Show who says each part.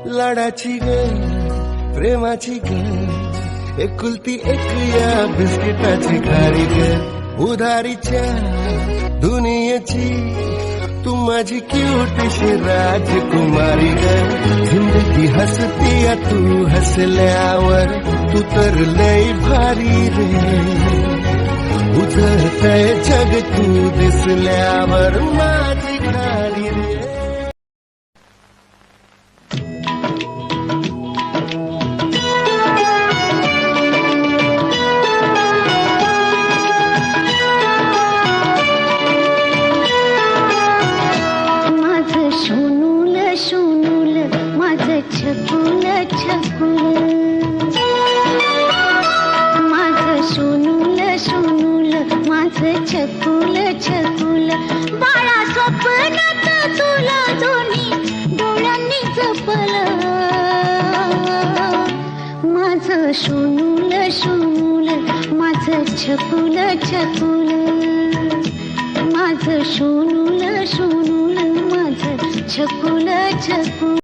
Speaker 1: लाडाची ग प्रेमाची ग एकुलती एक या बिस्किटाची खारी ग उधारीच्या दुनियेची तू माझी क्यूटशी राजकुमारी ग जिंदगी हसतीया तू हसल्यावर तू तर लय भारी रे उजळतय जग तू दिसल्यावर माझी खारी रे
Speaker 2: छकुल छकुल माझं सोनूल सोनूल माझं छकुल छकुल बाळा स्वप्नात तुला दोन्ही डोळ्यांनी जपलं माझं सोनूल सोनूल माझं छकुल छकुल माझं सोनूल सोनूल माझं छकुल छकुल